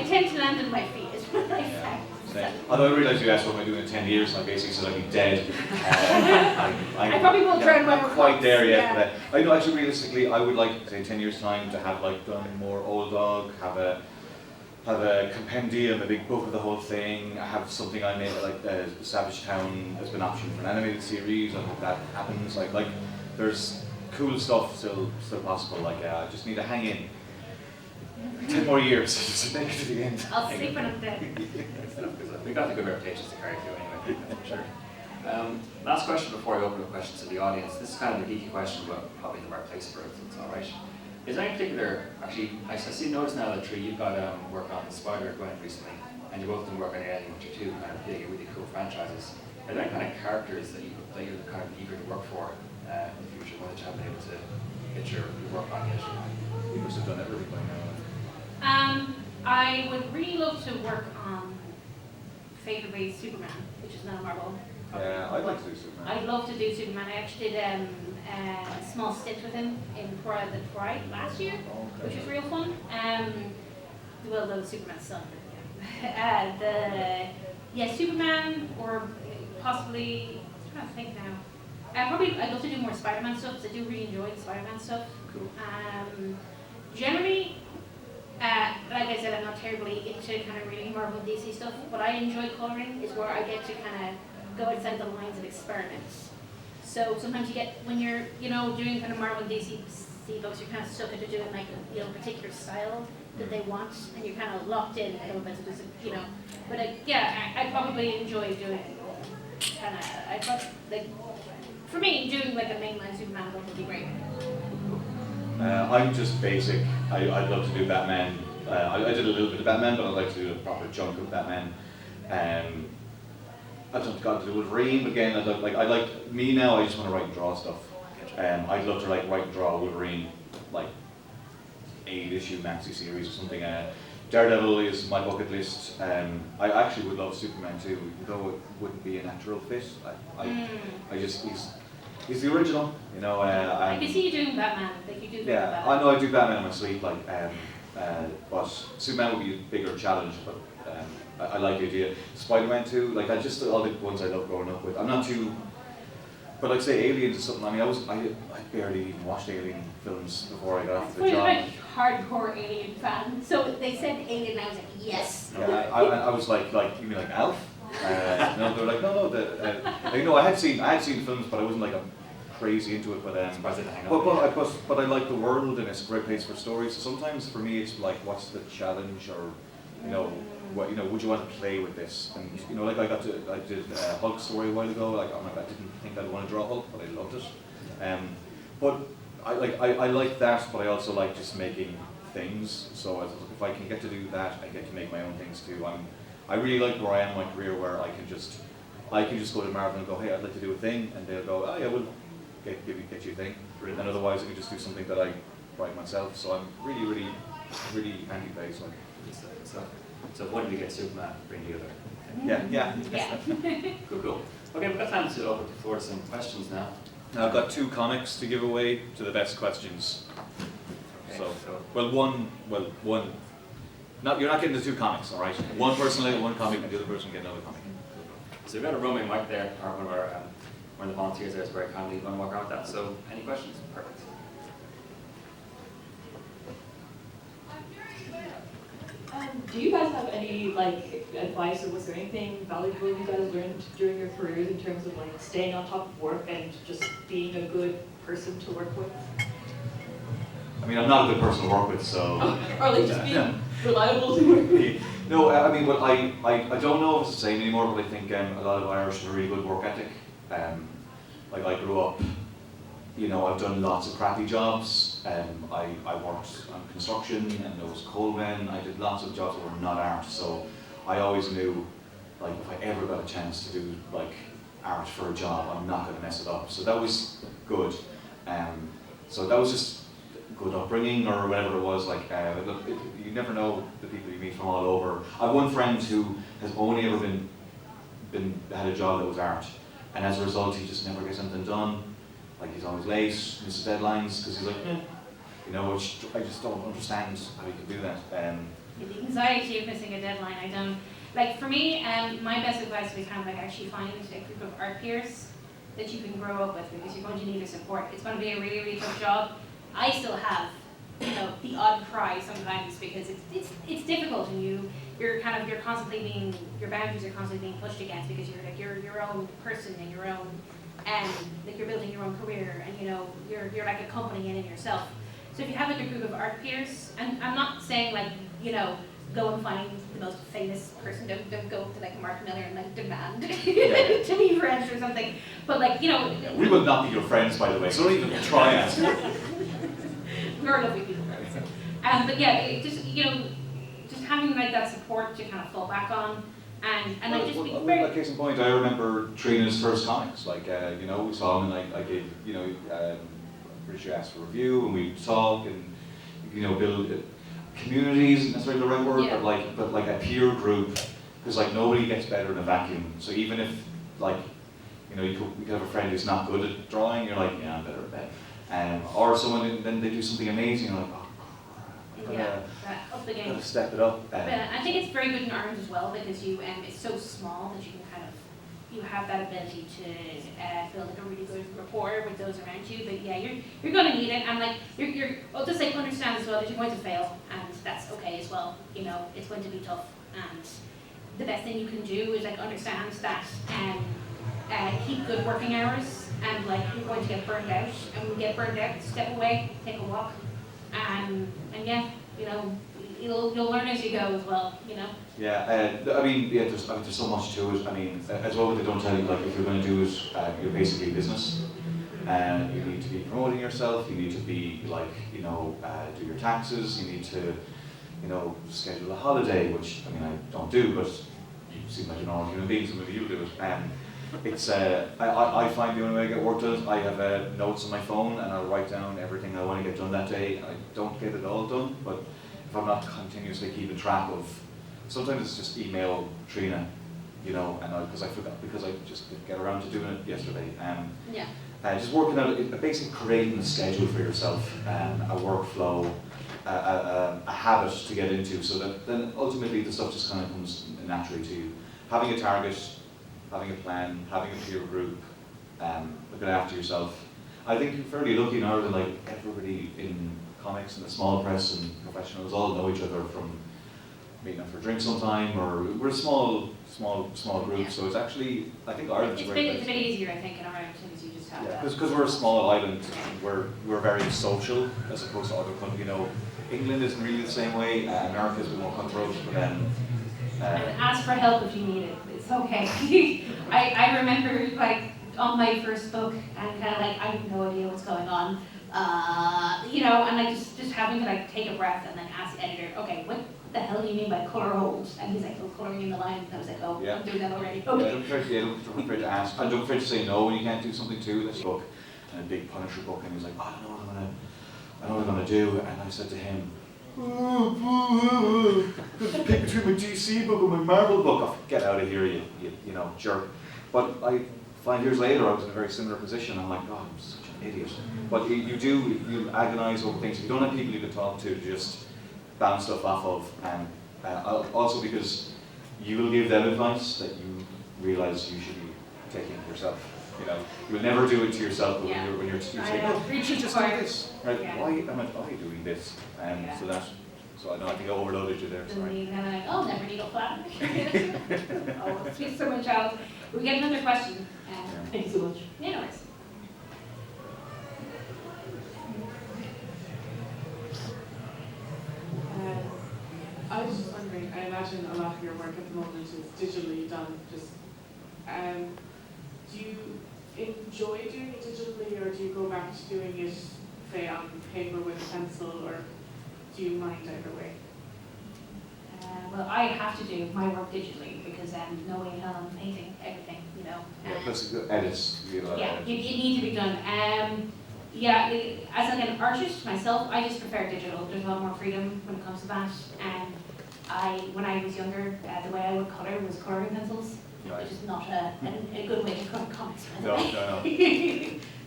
[SPEAKER 3] tend to land on my feet. Is what I found.
[SPEAKER 2] Although I realised you asked what am I doing in 10 years, and I basically said I'd be dead.
[SPEAKER 3] I probably won't try and
[SPEAKER 2] I'm not quite there yet,
[SPEAKER 3] yeah.
[SPEAKER 2] but I know actually realistically I would like, say 10 years time, to have like done more Old Dog, have a compendium, a big book of the whole thing, have something I made like Savage Town has been optioned for an animated series. I hope that happens. Like there's cool stuff still possible. Like I just need to hang in. 10 more years to make it to the end.
[SPEAKER 3] I'll sleep when I'm dead.
[SPEAKER 1] We've got the good reputations to carry through anyway, that's for sure. Last question before I open up questions to the audience. This is kind of a geeky question, but probably the right place for it, so it's alright. Is there any particular, actually, notice now that Tree, you've got work on Spider-Gwen recently, and you both done work on Alien, which are two kind of big, really cool franchises. Are there any kind of characters that you're kind of eager to work for in the future, one that you haven't been able to get your work on yet?
[SPEAKER 2] You must have done everything by now.
[SPEAKER 3] I would really love to work on favorably Superman, which is not a Marvel.
[SPEAKER 2] Yeah, I'd like to do Superman.
[SPEAKER 3] I'd love to do Superman. I actually did a small stint with him in the Pride last year, which was real fun. Well, the Superman's son. Yeah. Superman, or possibly, I'm trying to think now. Probably I'd love to do more Spider-Man stuff, because I do really enjoy the Spider-Man stuff.
[SPEAKER 2] Cool.
[SPEAKER 3] Generally, like I said, I'm not terribly into kind of reading Marvel and DC stuff. What I enjoy colouring is where I get to kind of go outside the lines of experiments. So sometimes you get, when you're, doing kind of Marvel and DC books, you're kind of stuck into doing like a particular style that they want, and you're kind of locked in a little bit. So there's but I probably enjoy doing kind of for me, doing like a mainline Superman book would be great.
[SPEAKER 2] I'm just basic. I'd love to do Batman. I did a little bit of Batman, but I'd like to do a proper chunk of Batman. I've just got to do Wolverine again. I just want to write and draw stuff. I'd love to write and draw Wolverine, like 8-issue maxi series or something. Daredevil is my bucket list. I actually would love Superman too, even though it wouldn't be a natural fit. He's the original,
[SPEAKER 3] I can see you doing Batman, like you do.
[SPEAKER 2] Yeah,
[SPEAKER 3] Batman.
[SPEAKER 2] I know I do Batman in my sleep, but Superman would be a bigger challenge. But I like the idea. Spider-Man too, all the ones I love growing up with. I'm not too, but like say Aliens or something. I mean, I barely even watched Alien films before I got off the job.
[SPEAKER 3] I'm a hardcore Alien fan, so they said Alien, and I was like, yes.
[SPEAKER 2] Yeah, I was like, you mean like Alf? No, they were like, no. I had seen films, but I wasn't like crazy into it. But I like the world, and it's a great place for stories. So sometimes for me, it's like, what's the challenge, or would you want to play with this? And I did a Hulk story a while ago. I didn't think I'd want to draw Hulk, but I loved it. But I like that, but I also like just making things. So if I can get to do that, I get to make my own things too. I really like where I am in my career, where I can just go to Marvel and go, hey, I'd like to do a thing, and they'll go, oh yeah, we'll get you a thing. And otherwise I can just do something that I write myself. So I'm really handy based.
[SPEAKER 1] So what did you get Superman bring together?
[SPEAKER 2] Yeah.
[SPEAKER 1] Cool. Okay, we've got time to open the floor to some questions now.
[SPEAKER 2] Now I've got 2 comics to give away to the best questions.
[SPEAKER 1] Okay,
[SPEAKER 2] one. You're not getting the 2 comics, all right? One person will get one comic, and the other person will get another comic.
[SPEAKER 1] So we've got a roaming mic there, or one of the volunteers there is very kindly going to walk around with that. So any questions? Perfect.
[SPEAKER 4] Do you guys have any advice, or was there anything valuable you guys learned during your careers in terms of staying on top of work and just being a good person to work with?
[SPEAKER 2] I mean, I'm not a good person to work with, so...
[SPEAKER 4] Or just being reliable to work with?
[SPEAKER 2] No, I mean, well, I don't know if it's the same anymore, but I think a lot of Irish have a really good work ethic. I grew up, I've done lots of crappy jobs. I worked on construction, and there was coal men. I did lots of jobs that were not art, so I always knew, if I ever got a chance to do art for a job, I'm not going to mess it up. So that was good. So that was just good upbringing, or whatever it was. You never know the people you meet from all over. I have one friend who has only ever had a job that was art, and as a result, he just never gets anything done. He's always late, misses deadlines, because he's which I just don't understand how you can do that.
[SPEAKER 3] The anxiety of missing a deadline, I don't. For me, my best advice would be actually finding a group of art peers that you can grow up with, because you're going to need their support. It's going to be a really tough job. I still have, the odd cry sometimes, because it's difficult, and you're constantly being, your boundaries are constantly being pushed against, because you're your own person and your own, you're building your own career, and you're like a company in yourself. So if you have a group of art peers, and I'm not saying go and find the most famous person, don't go to Mark Miller and demand to be friends or something, but
[SPEAKER 2] we will not be your friends, by the way, so don't even try it.
[SPEAKER 3] We're lovely people. But yeah, just having that support to kind of fall back on, and just be very.
[SPEAKER 2] Case in point, I remember Trina's first comics. We saw them, and I gave, pretty sure asked for a review, and we talk and build communities. Isn't necessarily the right word,
[SPEAKER 3] yeah.
[SPEAKER 2] but a peer group, because nobody gets better in a vacuum. So even if you could have a friend who's not good at drawing, you're yeah, I'm better at that. Or someone, then they do something amazing, and
[SPEAKER 3] up the game.
[SPEAKER 2] gotta step it up.
[SPEAKER 3] But I think it's very good in Ireland as well, because it's so small that you can you have that ability to build a really good rapport with those around you. But yeah, you're going to need it, and you're just understand as well that you're going to fail, and that's okay as well. It's going to be tough, and the best thing you can do is understand that keep good working hours. And you're going to get burned out, and when you get burned out, step away, take a walk, and yeah, you'll learn as you go as well,
[SPEAKER 2] Yeah, there's so much to it. As well, what they don't tell you, if you're going to do it, you're basically a business, and you need to be promoting yourself. You need to be do your taxes. You need to, schedule a holiday, which I don't do, but you seem like a normal human being, so maybe you'll do it. It's I find the only way I get work done is I have notes on my phone, and I'll write down everything I want to get done that day. I don't get it all done, but if I'm not continuously keeping track of, sometimes it's just email Triona, and because I forgot, because I just didn't get around to doing it yesterday. Just working out, basically creating a schedule for yourself, a workflow, a habit to get into, so that then ultimately the stuff just kind of comes naturally to you. Having a target, having a plan, having a peer group, looking after yourself. I think you're fairly lucky in Ireland, everybody in comics and the small press and professionals all know each other from meeting up for drinks sometime, or we're a small group, so it's actually, I think Ireland's
[SPEAKER 3] it's
[SPEAKER 2] great.
[SPEAKER 3] It's a bit easier, I think, in Ireland, because you just have that.
[SPEAKER 2] Because we're a small island, we're very social, as opposed to other countries. England isn't really the same way, America's a bit more cutthroat, but then...
[SPEAKER 3] and ask for help if you need it. It's okay. I remember on my first book, and I have no idea what's going on, you know, and like just having to like take a breath and then ask the editor, okay, what the hell do you mean by colour holds? And he's like, oh, colouring in the line. And I was like, oh,
[SPEAKER 2] Yeah.
[SPEAKER 3] I'm doing that already.
[SPEAKER 2] Yeah,
[SPEAKER 3] Okay.
[SPEAKER 2] don't be afraid to ask. And don't be afraid to say no when you can't do something too. That's a book, and a big Punisher book, and he was like, oh, I know what I'm gonna do. And I said to him, pick between my DC book and my Marvel book. Oh, get out of here, you know, jerk. But 5 years later, I was in a very similar position. I'm like, oh, I'm such an idiot. But you agonise over things. If you don't have people you can talk to just bounce stuff off of, and also because you will give them advice that you realise you should be taking yourself. You know, you will never do it to yourself when you're saying, oh, you should just do this. Right?
[SPEAKER 3] Yeah.
[SPEAKER 2] Why am I doing this?
[SPEAKER 3] Yeah.
[SPEAKER 2] So I know I think I overloaded you there. Sorry.
[SPEAKER 3] And then I'm like, oh, never need a flat. Oh, please so much out. We get another question.
[SPEAKER 4] Thank you so much.
[SPEAKER 3] Yeah, no worries.
[SPEAKER 5] I was just wondering, I imagine a lot of your work at the moment is digitally done. Do you enjoy doing it digitally, or do you go back to doing it, say, on paper with a pencil, or do you mind either way?
[SPEAKER 3] Well, I have to do my work digitally because no way in hell I'm painting everything, you know.
[SPEAKER 2] Yeah, plus edits.
[SPEAKER 3] Yeah, you need to be done. Yeah, as like an artist myself, I just prefer digital. There's a lot more freedom when it comes to that. When I was younger, the way I would colour was colouring pencils,
[SPEAKER 2] Right.
[SPEAKER 3] which is not a good way to colour comics.
[SPEAKER 2] No.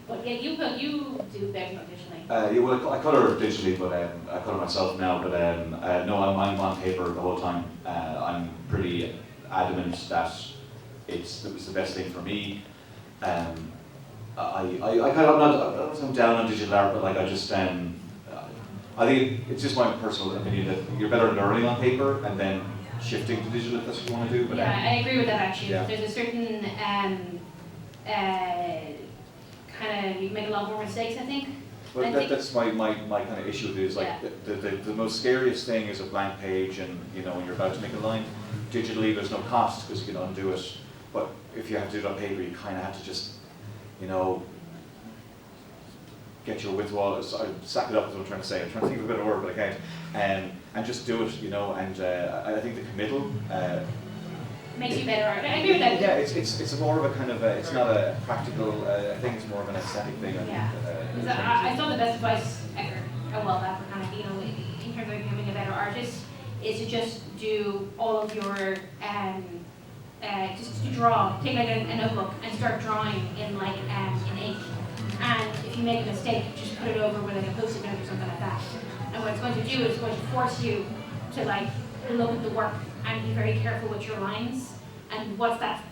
[SPEAKER 3] But yeah, you do everything digitally.
[SPEAKER 2] Yeah, well, I colour digitally, but I colour myself now. But no, I'm on paper the whole time. I'm pretty adamant that it was the best thing for me. I kind of I'm down on digital art, but like I think it's just my personal opinion that you're better learning on paper and then shifting to digital if that's what you want to do. But
[SPEAKER 3] Yeah, I agree with that actually.
[SPEAKER 2] Yeah.
[SPEAKER 3] There's a certain you can make a lot more mistakes, I think.
[SPEAKER 2] Well, that's my kind of issue with it is like the most scariest thing is a blank page, and you know when you're about to make a line. Digitally, there's no cost because you can undo it. But if you have to do it on paper, you kind of have to just, you know, get your withdrawal. Sack it up is what I'm trying to say. I'm trying to think of a better word, but I can't. And just do it, you know. And I think the committal.
[SPEAKER 3] Makes you better art. I agree with that.
[SPEAKER 2] Yeah, it's more of a kind of it's not a practical thing. It's more of an aesthetic thing.
[SPEAKER 3] Yeah. I thought the best advice ever, well, that for kind of, you know, in terms of becoming a better artist, is to just do all of your, just to draw, take like a notebook and start drawing in like in ink. And if you make a mistake, just put it over with like a post-it note or something like that. And what it's going to do is it's going to force you to like look at the work and be very careful with your lines. And what that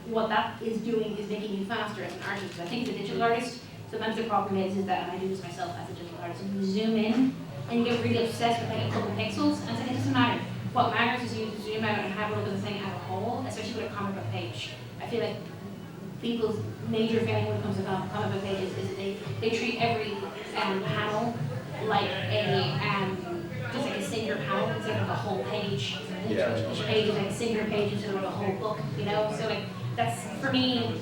[SPEAKER 3] is doing is making you faster as an artist. I think as a digital artist, sometimes the problem is that, and I do this myself as a digital artist, and you zoom in and you get really obsessed with like a couple pixels, and it's like, it doesn't matter. What matters is you zoom out and have a look at the thing as a whole, especially with a comic book page. I feel like people's major failing when it comes to comic book pages is that they treat every panel like just like a singular panel instead of a whole page.
[SPEAKER 2] Yeah.
[SPEAKER 3] Each page is like a singular page instead of a whole book, you know? So like, that's, for me,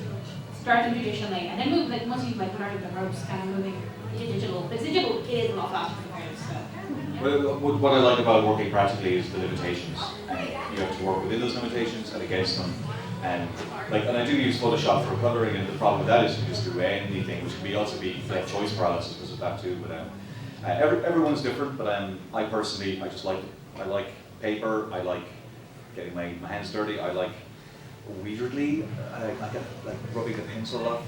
[SPEAKER 3] starting traditionally, and then move, like, once you've like learned the ropes, kind of moving into digital. But digital is a lot faster compared to stuff.
[SPEAKER 2] Well, what I like about working practically is the limitations. You have to work within those limitations and against them. And I do use Photoshop for colouring, and the problem with that is you can just do anything, which can also be choice paralysis because of that too. But everyone's different. But I personally, I just like it. I like paper. I like getting my hands dirty. I like weirdly, I get like rubbing the pencil off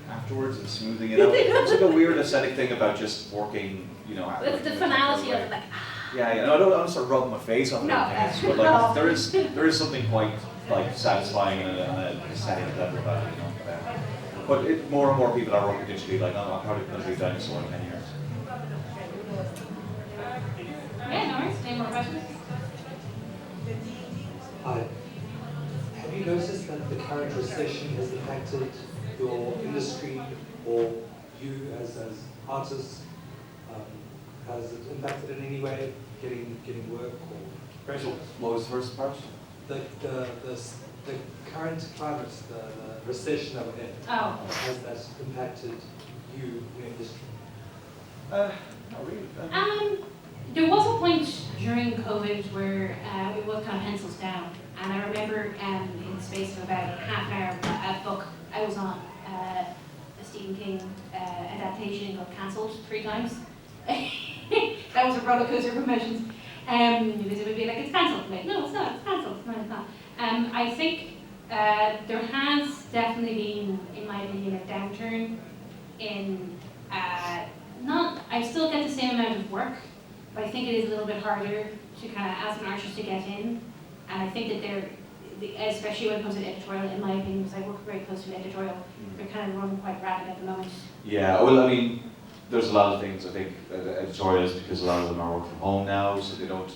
[SPEAKER 2] afterwards and smoothing it out. There's like a weird aesthetic thing about just working, you know.
[SPEAKER 3] It's the finality of it, like.
[SPEAKER 2] Yeah. No, I don't start rubbing my face off anything, but like there is something quite like satisfying and an aesthetic level about it, you know. But more and more people are working digitally. Like I'm probably going to do dinosaur in 10 years.
[SPEAKER 3] Yeah, no worries. Any more questions?
[SPEAKER 6] Hi. Have you noticed that the current recession has impacted your industry or you as artists? Has it impacted in any way getting work or pressure?
[SPEAKER 2] What was the first part?
[SPEAKER 6] The current climate, the recession that we're in,
[SPEAKER 3] Oh.
[SPEAKER 6] has that impacted you in your industry?
[SPEAKER 2] Not really.
[SPEAKER 3] There was a point during COVID where we would kind of pencils down, and I remember in the space of about half an hour at book, I was on a Stephen King adaptation got cancelled 3 times. That was a roller coaster of emotions. Because it would be like, it's cancelled. Like, no, it's not. It's cancelled. No, it's not. I think there has definitely been, in my opinion, a downturn in not. I still get the same amount of work, but I think it is a little bit harder to kind of, as an artist, to get in. And I think that especially when it comes to editorial, in my opinion, because I work very close to editorial, they're kind of running quite rapid at the moment.
[SPEAKER 2] Yeah, well, I mean, there's a lot of things, I think, editorials, because a lot of them are working from home now, so they don't,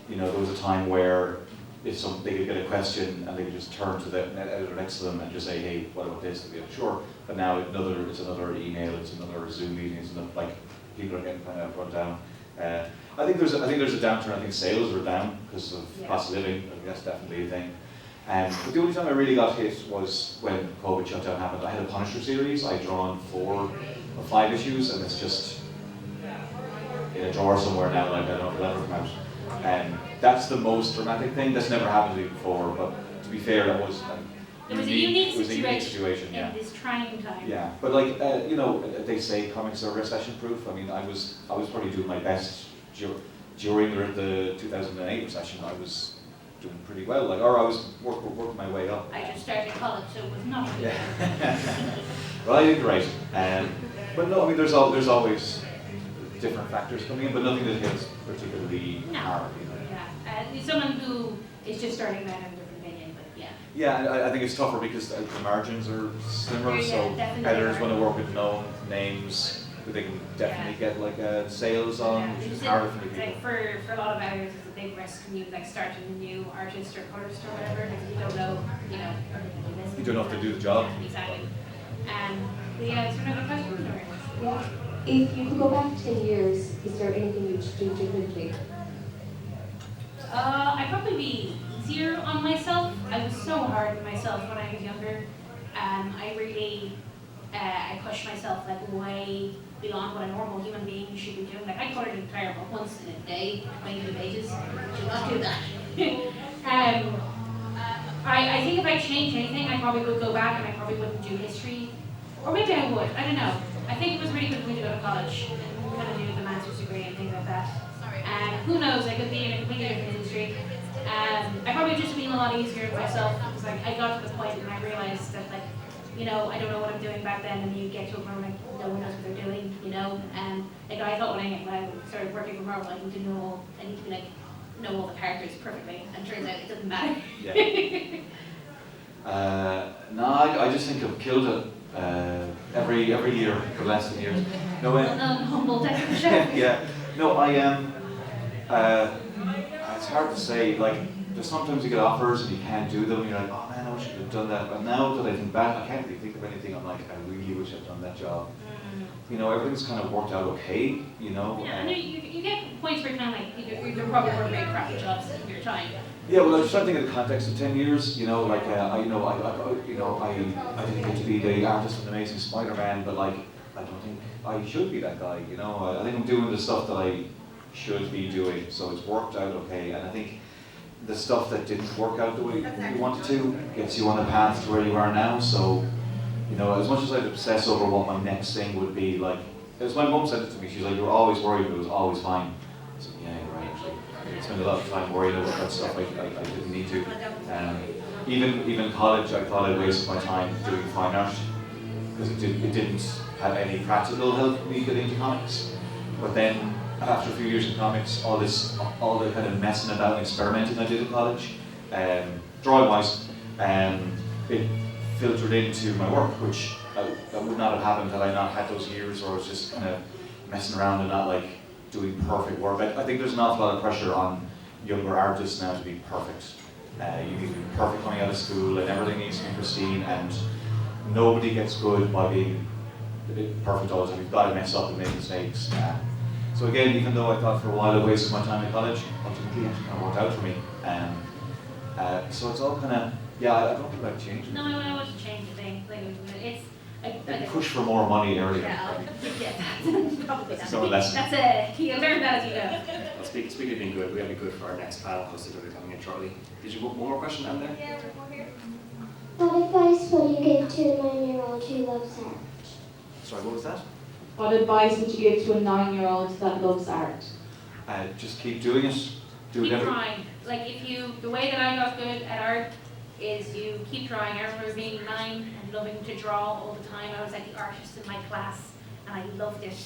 [SPEAKER 2] there was a time where if they could get a question and they could just turn to the editor next to them and just say, hey, what about this? They'd be like, sure. But now it's another email, it's another Zoom meeting, it's another, like, people are getting kind of run down. I think there's a downturn. I think sales are down because of cost of living. I think that's definitely a thing. But the only time I really got hit was when COVID shutdown happened. I had a Punisher series. I'd drawn 4 or 5 issues, and it's just in a drawer somewhere now. Like, I don't know if it'll ever come out. That's the most dramatic thing. That's never happened to me before. But to be fair, that was
[SPEAKER 3] it was a unique
[SPEAKER 2] situation.
[SPEAKER 3] In this trying time.
[SPEAKER 2] Yeah, but like they say comics are recession-proof. I mean, I was probably doing my best during the 2008 recession. I was doing pretty well, I was working my way up.
[SPEAKER 3] I just started college, so it was not really
[SPEAKER 2] Well, I did great. But no, I mean, there's always different factors coming in, but nothing that hits particularly hard.
[SPEAKER 3] Yeah, someone who is just starting that have a different opinion, but yeah.
[SPEAKER 2] Yeah, I think it's tougher because the margins are slimmer, so editors want to work with known names who they can definitely get sales on, which is harder for people.
[SPEAKER 3] Like for a lot of editors, it's a big risk when you start a new artist or colorist or whatever, because you don't know,
[SPEAKER 2] You don't know if they do the job.
[SPEAKER 3] Exactly. Yeah, is there another question? Or?
[SPEAKER 7] Yeah. If you could go back 10 years, is there anything you'd do differently?
[SPEAKER 3] I'd probably be easier on myself. I was so hard on myself when I was younger. I really, I pushed myself way beyond what a normal human being should be doing. I colored an entire book once in a day, 22 pages. I should not do that. I think if I changed anything, I probably would go back and I probably wouldn't do history. Or maybe I would, I don't know. I think it was really good for me to go to college and kind of do the master's degree and things like that. Who knows, I could be in a completely different industry. I probably just been a lot easier on myself because I got to the point when I realized that I don't know what I'm doing back then, and you get to a point where no one knows what they're doing, and I thought when I started working from Marvel, I need to know all the characters perfectly, and turns out it doesn't matter.
[SPEAKER 2] Yeah. No, I just think I've killed it every year for the last 10 years. No,
[SPEAKER 3] humble Declan.
[SPEAKER 2] Yeah. No, I am. It's hard to say. There's sometimes you get offers and you can't do them. You're like, oh man, I wish I could have done that. But now that I think back, I can't really think of anything. I'm like, I really wish I'd done that job. Everything's kind of worked out okay.
[SPEAKER 3] Yeah, and you get points where kind of you probably were very crappy jobs in your time.
[SPEAKER 2] Yeah, well, I was trying to think of the context of 10 years. I didn't get to be the artist of the Amazing Spider-Man, but I don't think I should be that guy. I think I'm doing the stuff that I should be doing, so it's worked out okay. And I think the stuff that didn't work out the way you wanted to gets you on the path to where you are now. So, as much as I'd obsess over what my next thing would be, as my mum said it to me, she's like, "You're always worried, but it was always fine." I said, "Yeah, you're right. Actually, I spent a lot of time worrying about that stuff I didn't need to." Even college, I thought I'd wasted my time doing fine art because it didn't have any practical help me get into comics. But then, after a few years in comics, all the kind of messing about and experimenting I did in college, drawing-wise, it filtered into my work, which that would not have happened had I not had those years where I was just kind of messing around and not doing perfect work. I think there's an awful lot of pressure on younger artists now to be perfect. You need to be perfect coming out of school, and everything needs to be pristine, and nobody gets good by being perfect all the time. You've got to mess up and make mistakes. So again, even though I thought for a while I wasted my time in college, ultimately it kind of worked out for me. So it's all kind of, I don't think I'd change it.
[SPEAKER 3] No, I want to change the thing.
[SPEAKER 2] Maybe push for more money earlier.
[SPEAKER 3] Yeah, probably
[SPEAKER 2] That's some lesson.
[SPEAKER 3] That's you learn that as you go.
[SPEAKER 1] Well, speaking of being good, we have to be good for our next panel hosted will be coming in shortly. Did you one more question down there?
[SPEAKER 3] Yeah, we're more here.
[SPEAKER 8] What advice would you give to a 9-year-old who loves art?
[SPEAKER 2] Sorry, what was that?
[SPEAKER 4] What advice would you give to a 9-year-old that loves art?
[SPEAKER 2] Just keep doing it. Do
[SPEAKER 3] Keep
[SPEAKER 2] it every.
[SPEAKER 3] drawing. Like the way that I got good at art is you keep drawing. I remember being 9 and loving to draw all the time. I was like the artist in my class and I loved it.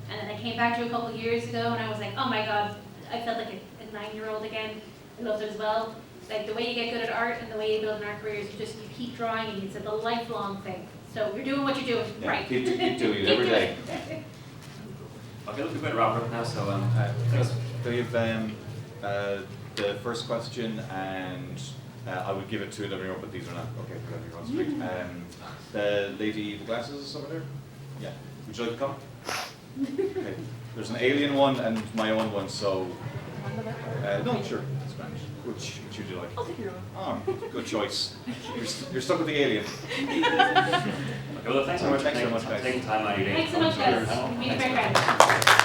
[SPEAKER 3] And then I came back to it a couple of years ago and I was like, oh my God, I felt like a 9-year-old again. I loved it as well. Like the way you get good at art and the way you build an art career is you keep drawing and it's a lifelong thing. So you're doing what you're doing,
[SPEAKER 2] Yeah,
[SPEAKER 3] right.
[SPEAKER 2] keep doing it every day.
[SPEAKER 1] Okay, look, we're going to wrap it up now, so thanks.
[SPEAKER 2] We have the first question, and I would give it to everyone, but these are not okay for everyone on street. The lady with the glasses over there? Yeah. Would you like to come? Okay. There's an alien one and my own one, so. No, sure. That's grand. Which would you like?
[SPEAKER 4] I'll take your own.
[SPEAKER 2] Oh, good choice. You're stuck with the alien.
[SPEAKER 1] Okay, well, thanks so much.
[SPEAKER 2] Thanks so much, guys.
[SPEAKER 1] Taking time out of your day.
[SPEAKER 3] Thanks so much, guys.
[SPEAKER 1] Thanks.
[SPEAKER 3] You've been very kind.